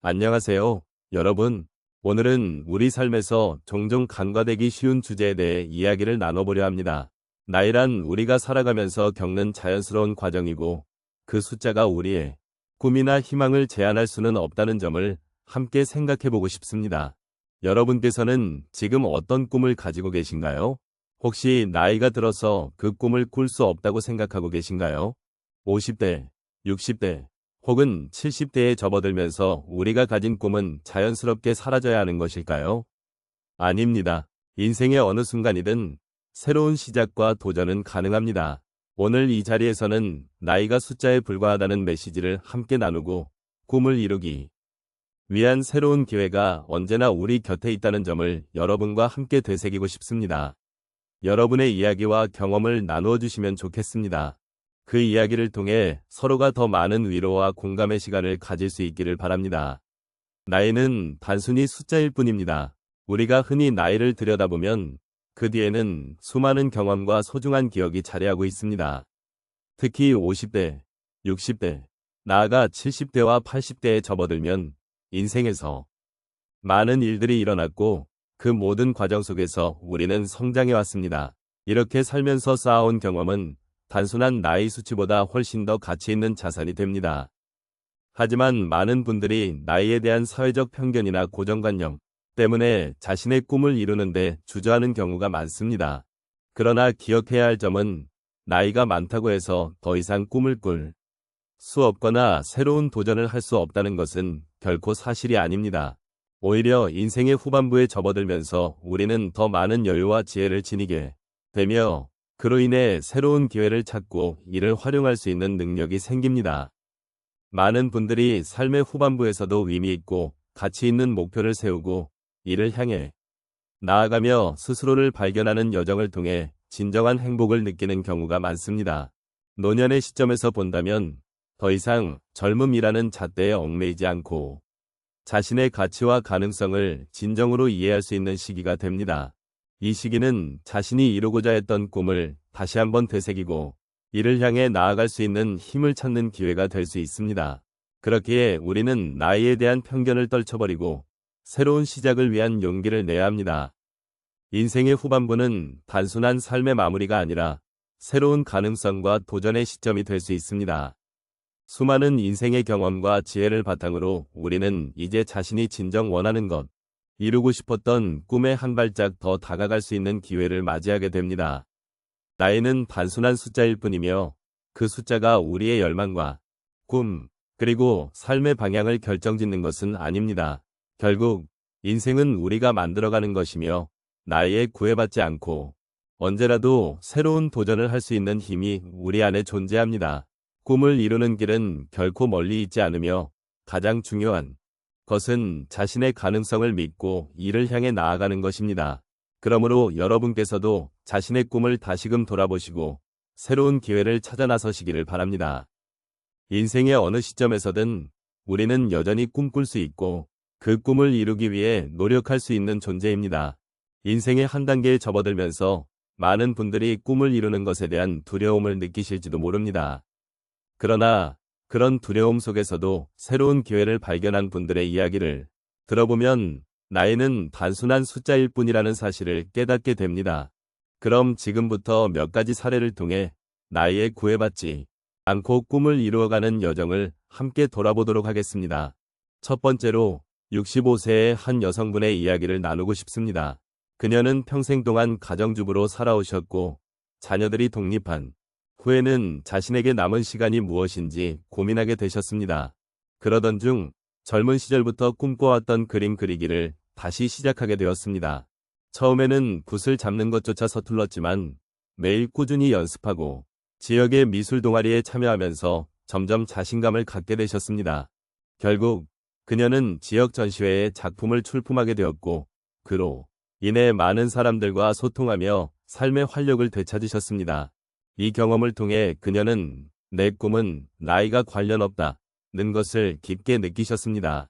안녕하세요, 여러분. 오늘은 우리 삶에서 종종 간과되기 쉬운 주제에 대해 이야기를 나눠보려 합니다. 나이란 우리가 살아가면서 겪는 자연스러운 과정이고, 그 숫자가 우리의 꿈이나 희망을 제한할 수는 없다는 점을 함께 생각해보고 싶습니다. 여러분께서는 지금 어떤 꿈을 가지고 계신가요? 혹시 나이가 들어서 그 꿈을 꿀 수 없다고 생각하고 계신가요? 50대, 60대, 혹은 70대에 접어들면서 우리가 가진 꿈은 자연스럽게 사라져야 하는 것일까요? 아닙니다. 인생의 어느 순간이든 새로운 시작과 도전은 가능합니다. 오늘 이 자리에서는 나이가 숫자에 불과하다는 메시지를 함께 나누고 꿈을 이루기 위한 새로운 기회가 언제나 우리 곁에 있다는 점을 여러분과 함께 되새기고 싶습니다. 여러분의 이야기와 경험을 나누어 주시면 좋겠습니다. 그 이야기를 통해 서로가 더 많은 위로와 공감의 시간을 가질 수 있기를 바랍니다. 나이는 단순히 숫자일 뿐입니다. 우리가 흔히 나이를 들여다보면 그 뒤에는 수많은 경험과 소중한 기억이 자리하고 있습니다. 특히 50대, 60대, 나아가 70대와 80대에 접어들면 인생에서 많은 일들이 일어났고 그 모든 과정 속에서 우리는 성장해 왔습니다. 이렇게 살면서 쌓아온 경험은 단순한 나이 수치보다 훨씬 더 가치 있는 자산이 됩니다. 하지만 많은 분들이 나이에 대한 사회적 편견이나 고정관념 때문에 자신의 꿈을 이루는데 주저하는 경우가 많습니다. 그러나 기억해야 할 점은 나이가 많다고 해서 더 이상 꿈을 꿀 수 없거나 새로운 도전을 할 수 없다는 것은 결코 사실이 아닙니다. 오히려 인생의 후반부에 접어들면서 우리는 더 많은 여유와 지혜를 지니게 되며 그로 인해 새로운 기회를 찾고 이를 활용할 수 있는 능력이 생깁니다. 많은 분들이 삶의 후반부에서도 의미 있고 가치 있는 목표를 세우고 이를 향해 나아가며 스스로를 발견하는 여정을 통해 진정한 행복을 느끼는 경우가 많습니다. 노년의 시점에서 본다면 더 이상 젊음이라는 잣대에 얽매이지 않고 자신의 가치와 가능성을 진정으로 이해할 수 있는 시기가 됩니다. 이 시기는 자신이 이루고자 했던 꿈을 다시 한번 되새기고 이를 향해 나아갈 수 있는 힘을 찾는 기회가 될 수 있습니다. 그렇기에 우리는 나이에 대한 편견을 떨쳐버리고 새로운 시작을 위한 용기를 내야 합니다. 인생의 후반부는 단순한 삶의 마무리가 아니라 새로운 가능성과 도전의 시점이 될 수 있습니다. 수많은 인생의 경험과 지혜를 바탕으로 우리는 이제 자신이 진정 원하는 것, 이루고 싶었던 꿈에 한 발짝 더 다가갈 수 있는 기회를 맞이하게 됩니다. 나이는 단순한 숫자일 뿐이며 그 숫자가 우리의 열망과 꿈, 그리고 삶의 방향을 결정짓는 것은 아닙니다. 결국 인생은 우리가 만들어가는 것이며 나이에 구애받지 않고 언제라도 새로운 도전을 할 수 있는 힘이 우리 안에 존재합니다. 꿈을 이루는 길은 결코 멀리 있지 않으며 가장 중요한 것은 자신의 가능성을 믿고 이를 향해 나아가는 것입니다. 그러므로 여러분께서도 자신의 꿈을 다시금 돌아보시고 새로운 기회를 찾아 나서시기를 바랍니다. 인생의 어느 시점에서든 우리는 여전히 꿈꿀 수 있고 그 꿈을 이루기 위해 노력할 수 있는 존재입니다. 인생의 한 단계에 접어들면서 많은 분들이 꿈을 이루는 것에 대한 두려움을 느끼실지도 모릅니다. 그러나 그런 두려움 속에서도 새로운 기회를 발견한 분들의 이야기를 들어보면 나이는 단순한 숫자일 뿐이라는 사실을 깨닫게 됩니다. 그럼 지금부터 몇 가지 사례를 통해 나이에 구애받지 않고 꿈을 이루어가는 여정을 함께 돌아보도록 하겠습니다. 첫 번째로 65세의 한 여성분의 이야기를 나누고 싶습니다. 그녀는 평생 동안 가정주부로 살아오셨고 자녀들이 독립한 후에는 자신에게 남은 시간이 무엇인지 고민하게 되셨습니다. 그러던 중 젊은 시절부터 꿈꿔왔던 그림 그리기를 다시 시작하게 되었습니다. 처음에는 붓을 잡는 것조차 서툴렀지만 매일 꾸준히 연습하고 지역의 미술 동아리에 참여하면서 점점 자신감을 갖게 되셨습니다. 결국 그녀는 지역 전시회에 작품을 출품하게 되었고 그로 인해 많은 사람들과 소통하며 삶의 활력을 되찾으셨습니다. 이 경험을 통해 그녀는 내 꿈은 나이가 관련 없다는 것을 깊게 느끼셨습니다.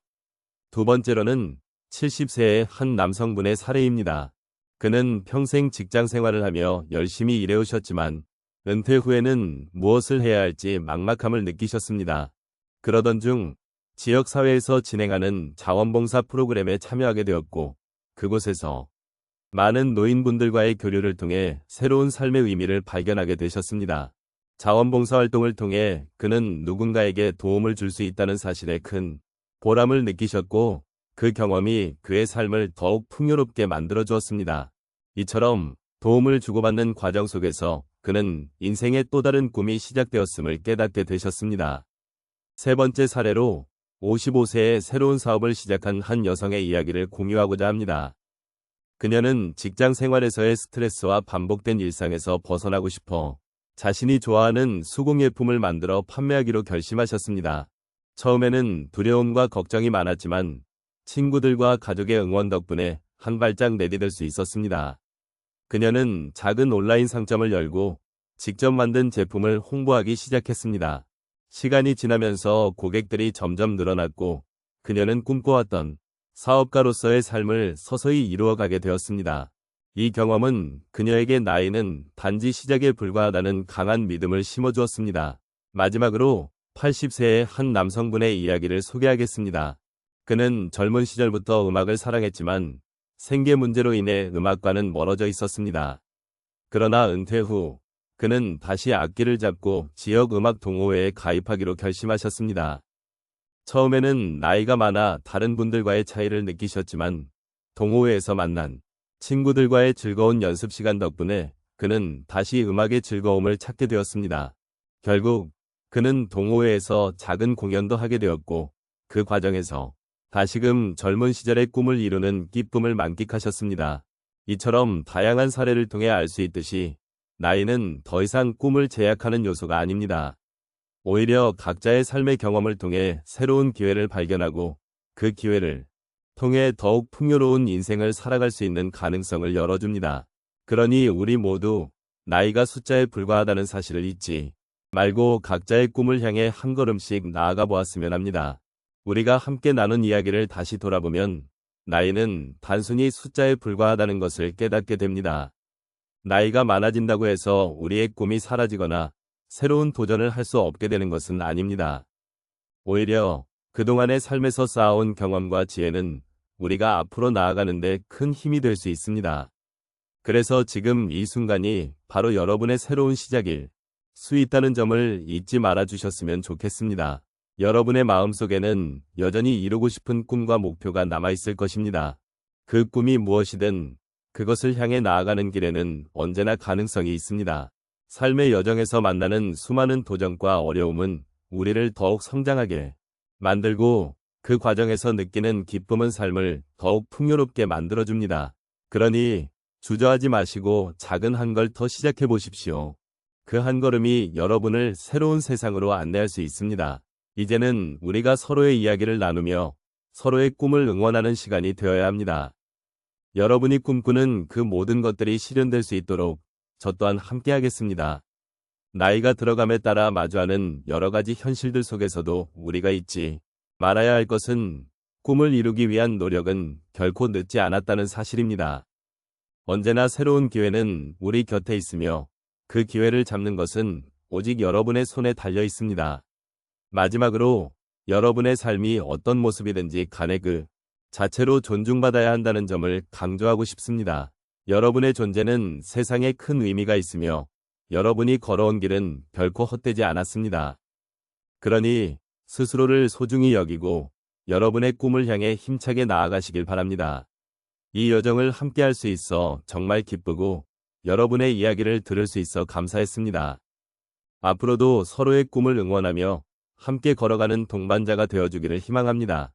두 번째로는 70세의 한 남성분의 사례입니다. 그는 평생 직장 생활을 하며 열심히 일해오셨지만 은퇴 후에는 무엇을 해야 할지 막막함을 느끼셨습니다. 그러던 중 지역사회에서 진행하는 자원봉사 프로그램에 참여하게 되었고, 그곳에서 많은 노인분들과의 교류를 통해 새로운 삶의 의미를 발견하게 되셨습니다. 자원봉사 활동을 통해 그는 누군가에게 도움을 줄 수 있다는 사실에 큰 보람을 느끼셨고, 그 경험이 그의 삶을 더욱 풍요롭게 만들어 주었습니다. 이처럼 도움을 주고받는 과정 속에서 그는 인생의 또 다른 꿈이 시작되었음을 깨닫게 되셨습니다. 세 번째 사례로 55세에 새로운 사업을 시작한 한 여성의 이야기를 공유하고자 합니다. 그녀는 직장 생활에서의 스트레스와 반복된 일상에서 벗어나고 싶어 자신이 좋아하는 수공예품을 만들어 판매하기로 결심하셨습니다. 처음에는 두려움과 걱정이 많았지만 친구들과 가족의 응원 덕분에 한 발짝 내디딜 수 있었습니다. 그녀는 작은 온라인 상점을 열고 직접 만든 제품을 홍보하기 시작했습니다. 시간이 지나면서 고객들이 점점 늘어났고 그녀는 꿈꿔왔던 사업가로서의 삶을 서서히 이루어가게 되었습니다. 이 경험은 그녀에게 나이는 단지 시작에 불과하다는 강한 믿음을 심어주었습니다. 마지막으로 80세의 한 남성분의 이야기를 소개하겠습니다. 그는 젊은 시절부터 음악을 사랑했지만 생계 문제로 인해 음악과는 멀어져 있었습니다. 그러나 은퇴 후 그는 다시 악기를 잡고 지역 음악 동호회에 가입하기로 결심하셨습니다. 처음에는 나이가 많아 다른 분들과의 차이를 느끼셨지만 동호회에서 만난 친구들과의 즐거운 연습 시간 덕분에 그는 다시 음악의 즐거움을 찾게 되었습니다. 결국 그는 동호회에서 작은 공연도 하게 되었고 그 과정에서 다시금 젊은 시절의 꿈을 이루는 기쁨을 만끽하셨습니다. 이처럼 다양한 사례를 통해 알 수 있듯이 나이는 더 이상 꿈을 제약하는 요소가 아닙니다. 오히려 각자의 삶의 경험을 통해 새로운 기회를 발견하고 그 기회를 통해 더욱 풍요로운 인생을 살아갈 수 있는 가능성을 열어줍니다. 그러니 우리 모두 나이가 숫자에 불과하다는 사실을 잊지 말고 각자의 꿈을 향해 한 걸음씩 나아가 보았으면 합니다. 우리가 함께 나눈 이야기를 다시 돌아보면 나이는 단순히 숫자에 불과하다는 것을 깨닫게 됩니다. 나이가 많아진다고 해서 우리의 꿈이 사라지거나 새로운 도전을 할 수 없게 되는 것은 아닙니다. 오히려 그동안의 삶에서 쌓아온 경험과 지혜는 우리가 앞으로 나아가는 데 큰 힘이 될 수 있습니다. 그래서 지금 이 순간이 바로 여러분의 새로운 시작일 수 있다는 점을 잊지 말아 주셨으면 좋겠습니다. 여러분의 마음속에는 여전히 이루고 싶은 꿈과 목표가 남아있을 것입니다. 그 꿈이 무엇이든 그것을 향해 나아가는 길에는 언제나 가능성이 있습니다. 삶의 여정에서 만나는 수많은 도전과 어려움은 우리를 더욱 성장하게 만들고 그 과정에서 느끼는 기쁨은 삶을 더욱 풍요롭게 만들어줍니다. 그러니 주저하지 마시고 작은 한 걸 더 시작해 보십시오. 그 한 걸음이 여러분을 새로운 세상으로 안내할 수 있습니다. 이제는 우리가 서로의 이야기를 나누며 서로의 꿈을 응원하는 시간이 되어야 합니다. 여러분이 꿈꾸는 그 모든 것들이 실현될 수 있도록 저 또한 함께하겠습니다. 나이가 들어감에 따라 마주하는 여러 가지 현실들 속에서도 우리가 잊지 말아야 할 것은 꿈을 이루기 위한 노력은 결코 늦지 않았다는 사실입니다. 언제나 새로운 기회는 우리 곁에 있으며 그 기회를 잡는 것은 오직 여러분의 손에 달려 있습니다. 마지막으로 여러분의 삶이 어떤 모습이든지 간에 그 자체로 존중받아야 한다는 점을 강조하고 싶습니다. 여러분의 존재는 세상에 큰 의미가 있으며 여러분이 걸어온 길은 결코 헛되지 않았습니다. 그러니 스스로를 소중히 여기고 여러분의 꿈을 향해 힘차게 나아가시길 바랍니다. 이 여정을 함께할 수 있어 정말 기쁘고 여러분의 이야기를 들을 수 있어 감사했습니다. 앞으로도 서로의 꿈을 응원하며 함께 걸어가는 동반자가 되어주기를 희망합니다.